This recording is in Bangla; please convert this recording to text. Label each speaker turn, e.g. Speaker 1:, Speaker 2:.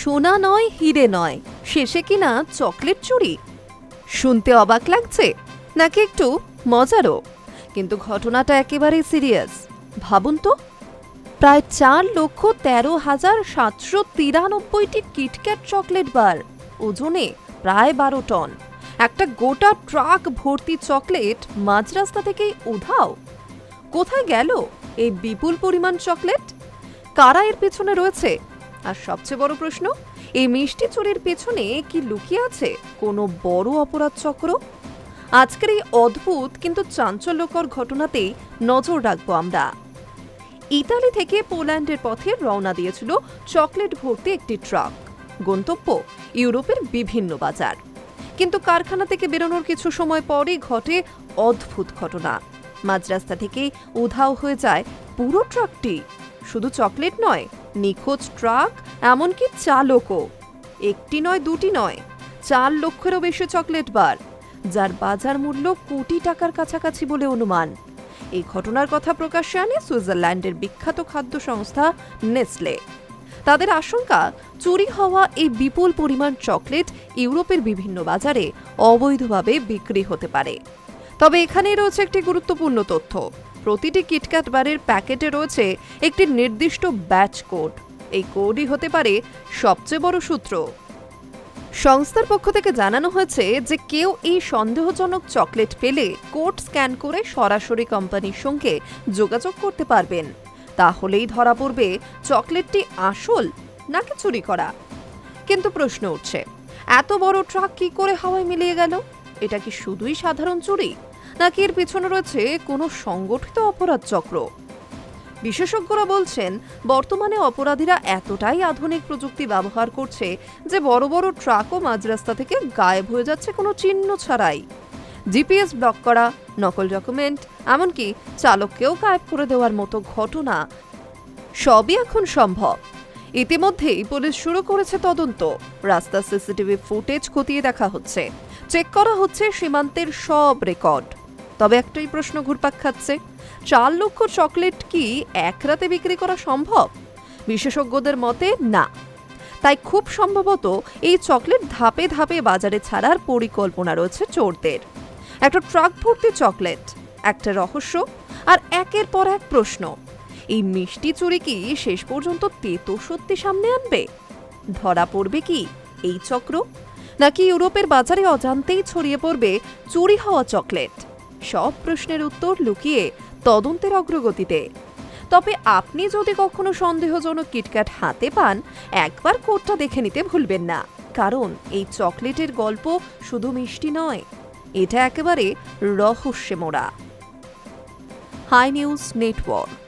Speaker 1: সোনা নয়, হিরে নয়, শেষে কিনা চকলেট চুরি। শুনতে অবাক লাগছে নাকি একটু মজারও, কিন্তু ঘটনাটা একেবারেই সিরিয়াস। ভাবুন তো, প্রায় 4,13,793টি কিটক্যাট চকলেট বার, ওজনে প্রায় 12 টন। একটা গোটা ট্রাক ভর্তি চকলেট মাঝ রাস্তা থেকেই উধাও। কোথায় গেল এই বিপুল পরিমাণ চকলেট? কারা এর পেছনে রয়েছে? আর সবচেয়ে বড় প্রশ্ন, এই মিষ্টি চুরির পেছনে কি লুকিয়ে আছে কোনো বড় অপরাধ চক্র? আজকের এই অদ্ভুত কিন্তু চাঞ্চল্যকর ঘটনাতেই নজর রাখবো আমরা। ইতালি থেকে পোল্যান্ডের পথে রওনা দিয়েছিল চকলেট ভর্তি একটি ট্রাক। গন্তব্য ইউরোপের বিভিন্ন বাজার। কিন্তু কারখানা থেকে বেরোনোর কিছু সময় পরই ঘটে অদ্ভুত ঘটনা। মাঝ রাস্তা থেকেই উধাও হয়ে যায় পুরো ট্রাকটি। শুধু চকলেট নয়, নিখোঁজ ট্রাক, এমনকি চালকও। একটি নয়, দুটি নয়, 4 লক্ষেরও বেশি চকলেট বার, যার বাজার মূল্য কোটি টাকার কাছাকাছি বলে অনুমান। এই ঘটনার কথা প্রকাশ্যে আনে সুইজারল্যান্ডের বিখ্যাত খাদ্য সংস্থা নেসলে। তাদের আশঙ্কা, চুরি হওয়া এই বিপুল পরিমাণ চকলেট ইউরোপের বিভিন্ন বাজারে অবৈধভাবে বিক্রি হতে পারে। তবে এখানেই রয়েছে একটি গুরুত্বপূর্ণ তথ্য। প্রতিটি কিটক্যাট বারের প্যাকেটে রয়েছে একটি নির্দিষ্ট ব্যাচ কোড। এই কোডই হতে পারে সবচেয়ে বড় সূত্র। সংস্থার পক্ষ থেকে জানানো হয়েছে যে কেউ এই সন্দেহজনক চকলেট পেলে কোড স্ক্যান করে সরাসরি কোম্পানির সঙ্গে যোগাযোগ করতে পারবেন। তাহলেই ধরা পড়বে চকলেটটি আসল নাকি চুরি করা। কিন্তু প্রশ্ন উঠছে, এত বড় ট্রাক কি করে হাওয়ায় মিলিয়ে গেল? এটা কি শুধুই সাধারণ চুরি, নাকি এর পিছনে রয়েছে কোনো সংগঠিত অপরাধ চক্র? বিশেষজ্ঞরা বলছেন, বর্তমানে অপরাধীরা এতটাই আধুনিক প্রযুক্তি ব্যবহার করছে যে বড় বড় ট্রাকও মাঝ রাস্তা থেকে গায়েব হয়ে যাচ্ছে কোনো চিহ্ন ছাড়াই। জিপিএস ব্লক করা, নকল ডকুমেন্ট, এমনকি চালককেও গায়েব করে দেওয়ার মতো ঘটনা সবই এখন সম্ভব। ইতিমধ্যেই পুলিশ শুরু করেছে তদন্ত। রাস্তার সিসিটিভি ফুটেজ খতিয়ে দেখা হচ্ছে, চেক করা হচ্ছে সীমান্তের সব রেকর্ড। তবে একটাই প্রশ্ন ঘুরপাক খাচ্ছে, 4 লক্ষ চকলেট কি এক রাতে বিক্রি করা সম্ভব? বিশেষজ্ঞদের মতে না। তাই খুব সম্ভবত এই চকলেট ধাপে ধাপে বাজারে ছাড়ার পরিকল্পনা রয়েছে চোরদের। একটা ট্রাক ভর্তি চকলেট, একটা রহস্য, আর একের পর এক প্রশ্ন। এই মিষ্টি চুরি কি শেষ পর্যন্ত তেতো সত্যি সামনে আনবে? ধরা পড়বে কি এই চক্র, নাকি ইউরোপের বাজারে অজান্তেই ছড়িয়ে পড়বে চুরি হওয়া চকলেট? সব প্রশ্নের উত্তর লুকিয়ে তদন্তের অগ্রগতিতে। তবে আপনি যদি কখনো সন্দেহজনক কিটক্যাট হাতে পান, একবার কোডটা দেখে নিতে ভুলবেন না। কারণ এই চকলেটের গল্প শুধু মিষ্টি নয়, এটা একেবারে রহস্যে মোড়া। Hi News network.